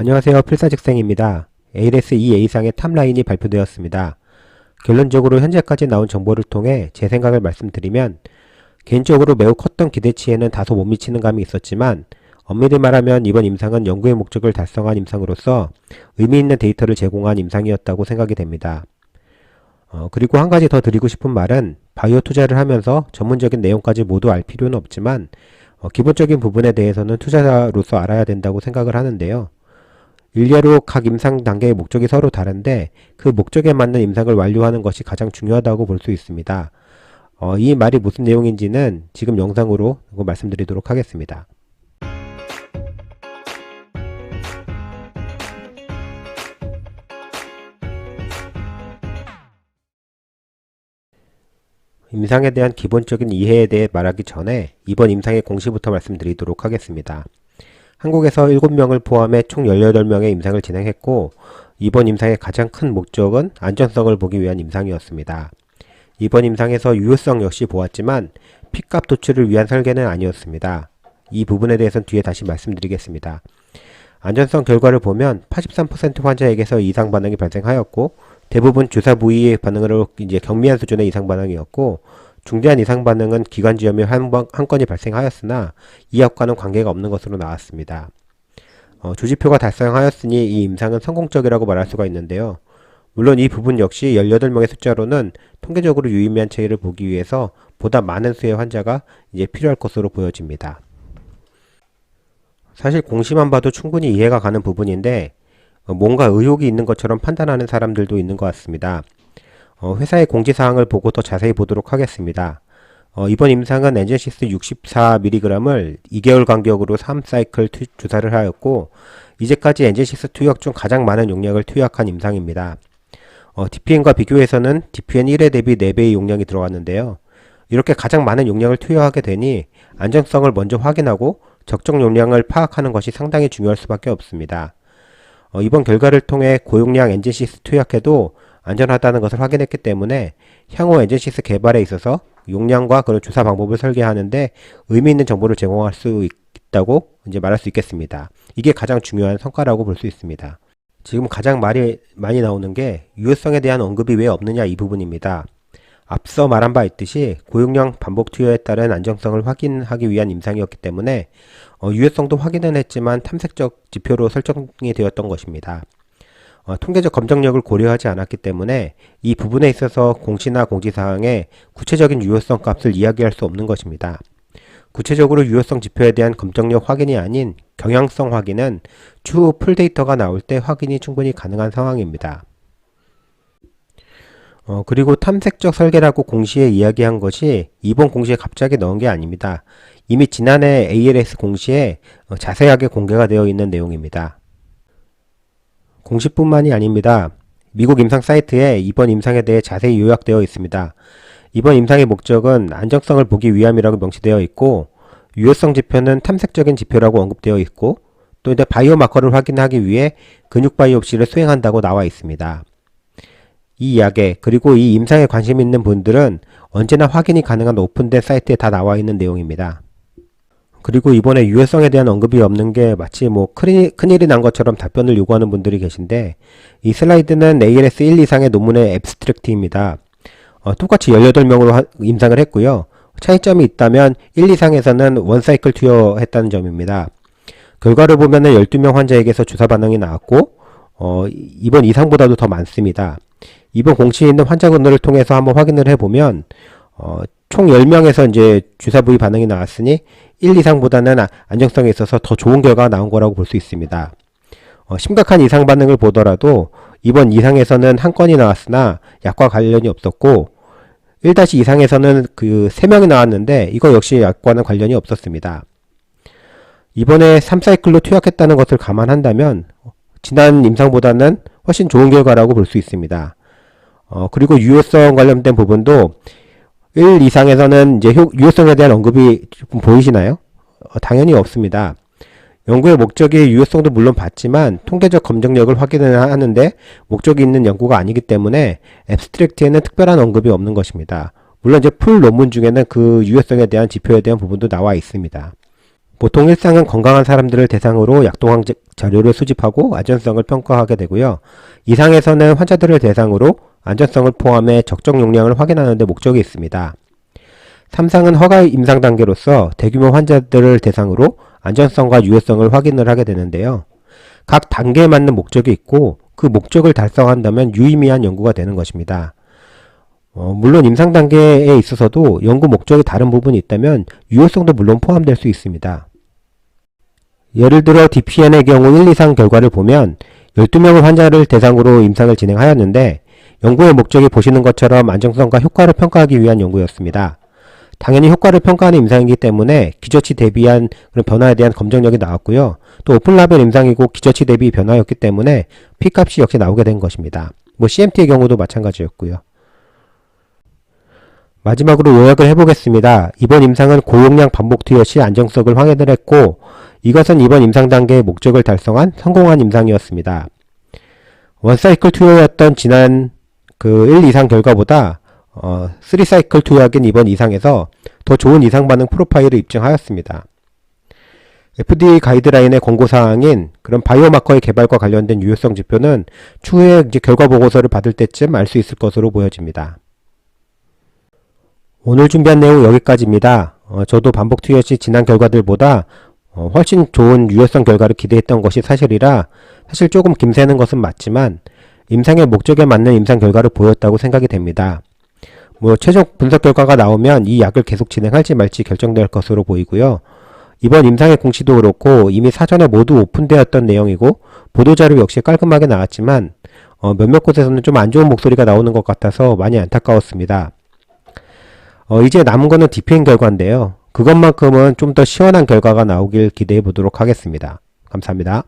안녕하세요. 필사직생입니다. ALS-2 A상의 탑라인이 발표되었습니다. 결론적으로 현재까지 나온 정보를 통해 제 생각을 말씀드리면 개인적으로 매우 컸던 기대치에는 다소 못 미치는 감이 있었지만 엄밀히 말하면 이번 임상은 연구의 목적을 달성한 임상으로서 의미 있는 데이터를 제공한 임상이었다고 생각이 됩니다. 그리고 한 가지 더 드리고 싶은 말은 바이오 투자를 하면서 전문적인 내용까지 모두 알 필요는 없지만 기본적인 부분에 대해서는 투자자로서 알아야 된다고 생각을 하는데요. 일례로 각 임상 단계의 목적이 서로 다른데 그 목적에 맞는 임상을 완료하는 것이 가장 중요하다고 볼 수 있습니다. 이 말이 무슨 내용인지는 지금 영상으로 말씀드리도록 하겠습니다. 임상에 대한 기본적인 이해에 대해 말하기 전에 이번 임상의 공시부터 말씀드리도록 하겠습니다. 한국에서 7명을 포함해 총 18명의 임상을 진행했고 이번 임상의 가장 큰 목적은 안전성을 보기 위한 임상이었습니다. 이번 임상에서 유효성 역시 보았지만 P값 도출을 위한 설계는 아니었습니다. 이 부분에 대해서는 뒤에 다시 말씀드리겠습니다. 안전성 결과를 보면 83% 환자에게서 이상 반응이 발생하였고 대부분 주사 부위의 반응으로 경미한 수준의 이상 반응이었고 중대한 이상 반응은 기관지염이 한 건이 발생하였으나 이학과는 관계가 없는 것으로 나왔습니다. 주지표가 달성하였으니 이 임상은 성공적이라고 말할 수가 있는데요. 물론 이 부분 역시 18명의 숫자로는 통계적으로 유의미한 차이를 보기 위해서 보다 많은 수의 환자가 필요할 것으로 보여집니다. 사실 공시만 봐도 충분히 이해가 가는 부분인데 뭔가 의혹이 있는 것처럼 판단하는 사람들도 있는 것 같습니다. 회사의 공지사항을 보고 더 자세히 보도록 하겠습니다. 이번 임상은 엔제시스 64mg을 2개월 간격으로 3사이클 주사를 하였고 이제까지 엔제시스 투약 중 가장 많은 용량을 투약한 임상입니다. DPN과 비교해서는 DPN 1회 대비 4배의 용량이 들어갔는데요. 이렇게 가장 많은 용량을 투여하게 되니 안전성을 먼저 확인하고 적정 용량을 파악하는 것이 상당히 중요할 수밖에 없습니다. 이번 결과를 통해 고용량 엔제시스 투약해도 안전하다는 것을 확인했기 때문에 향후 엔제시스 개발에 있어서 용량과 그런 주사 방법을 설계하는데 의미 있는 정보를 제공할 수 있다고 말할 수 있겠습니다. 이게 가장 중요한 성과라고 볼 수 있습니다. 지금 가장 말이 많이 나오는 게 유효성에 대한 언급이 왜 없느냐 이 부분입니다. 앞서 말한 바 있듯이 고용량 반복 투여에 따른 안정성을 확인하기 위한 임상이었기 때문에 유효성도 확인은 했지만 탐색적 지표로 설정이 되었던 것입니다. 통계적 검정력을 고려하지 않았기 때문에 이 부분에 있어서 공시나 공지사항에 구체적인 유효성 값을 이야기할 수 없는 것입니다. 구체적으로 유효성 지표에 대한 검정력 확인이 아닌 경향성 확인은 추후 풀데이터가 나올 때 확인이 충분히 가능한 상황입니다. 그리고 탐색적 설계라고 공시에 이야기한 것이 이번 공시에 갑자기 넣은 게 아닙니다. 이미 지난해 ALS 공시에 자세하게 공개가 되어 있는 내용입니다. 공시뿐만이 아닙니다. 미국 임상 사이트에 이번 임상에 대해 자세히 요약되어 있습니다. 이번 임상의 목적은 안정성을 보기 위함이라고 명시되어 있고 유효성 지표는 탐색적인 지표라고 언급되어 있고 또 바이오 마커를 확인하기 위해 근육 바이옵시를 수행한다고 나와 있습니다. 이 이야기 그리고 이 임상에 관심 있는 분들은 언제나 확인이 가능한 오픈된 사이트에 다 나와 있는 내용입니다. 그리고 이번에 유효성에 대한 언급이 없는 게 마치 큰일이 난 것처럼 답변을 요구하는 분들이 계신데 이 슬라이드는 ALS 1 이상의 논문의 앱스트랙트입니다. 똑같이 18명으로 임상을 했고요. 차이점이 있다면 1 이상에서는 원사이클 투여했다는 점입니다. 결과를 보면은 12명 환자에게서 주사 반응이 나왔고 이번 이상보다도 더 많습니다. 이번 공시에 있는 환자군을 통해서 한번 확인을 해보면 총 10명에서 주사 부위 반응이 나왔으니 1 이상보다는 안정성에 있어서 더 좋은 결과가 나온 거라고 볼 수 있습니다. 심각한 이상 반응을 보더라도 이번 이상에서는 한 건이 나왔으나 약과 관련이 없었고 1-이상에서는 3명이 나왔는데 이거 역시 약과는 관련이 없었습니다. 이번에 3사이클로 투약했다는 것을 감안한다면 지난 임상보다는 훨씬 좋은 결과라고 볼 수 있습니다. 그리고 유효성 관련된 부분도 1 이상에서는 유효성에 대한 언급이 좀 보이시나요? 당연히 없습니다. 연구의 목적이 유효성도 물론 봤지만 통계적 검증력을 확인을 하는데 목적이 있는 연구가 아니기 때문에 앱스트랙트에는 특별한 언급이 없는 것입니다. 물론 풀 논문 중에는 그 유효성에 대한 지표에 대한 부분도 나와 있습니다. 보통 일상은 건강한 사람들을 대상으로 약동항 자료를 수집하고 안전성을 평가하게 되고요. 이상에서는 환자들을 대상으로 안전성을 포함해 적정 용량을 확인하는 데 목적이 있습니다. 3상은 허가 임상 단계로서 대규모 환자들을 대상으로 안전성과 유효성을 확인을 하게 되는데요. 각 단계에 맞는 목적이 있고 그 목적을 달성한다면 유의미한 연구가 되는 것입니다. 물론 임상 단계에 있어서도 연구 목적이 다른 부분이 있다면 유효성도 물론 포함될 수 있습니다. 예를 들어 DPN의 경우 1, 2상 결과를 보면 12명의 환자를 대상으로 임상을 진행하였는데 연구의 목적이 보시는 것처럼 안정성과 효과를 평가하기 위한 연구였습니다. 당연히 효과를 평가하는 임상이기 때문에 기저치 대비한 그런 변화에 대한 검정력이 나왔고요. 또 오픈라벨 임상이고 기저치 대비 변화였기 때문에 P값이 역시 나오게 된 것입니다. CMT의 경우도 마찬가지였고요. 마지막으로 요약을 해보겠습니다. 이번 임상은 고용량 반복 투여 시 안정성을 확인을 했고 이것은 이번 임상 단계의 목적을 달성한 성공한 임상이었습니다. 원사이클 투여였던 지난 1, 2상 결과보다 3사이클 투여인 이번 이상에서 더 좋은 이상 반응 프로파일을 입증하였습니다. FDA 가이드라인의 권고사항인 그런 바이오마커의 개발과 관련된 유효성 지표는 추후에 결과 보고서를 받을 때쯤 알 수 있을 것으로 보여집니다. 오늘 준비한 내용 여기까지입니다. 저도 반복 투여 시 지난 결과들보다 훨씬 좋은 유효성 결과를 기대했던 것이 사실이라 사실 조금 김새는 것은 맞지만 임상의 목적에 맞는 임상 결과를 보였다고 생각이 됩니다. 최종 분석 결과가 나오면 이 약을 계속 진행할지 말지 결정될 것으로 보이고요. 이번 임상의 공시도 그렇고 이미 사전에 모두 오픈되었던 내용이고 보도자료 역시 깔끔하게 나왔지만 몇몇 곳에서는 좀 안 좋은 목소리가 나오는 것 같아서 많이 안타까웠습니다. 이제 남은 거는 DPN 결과인데요. 그것만큼은 좀 더 시원한 결과가 나오길 기대해 보도록 하겠습니다. 감사합니다.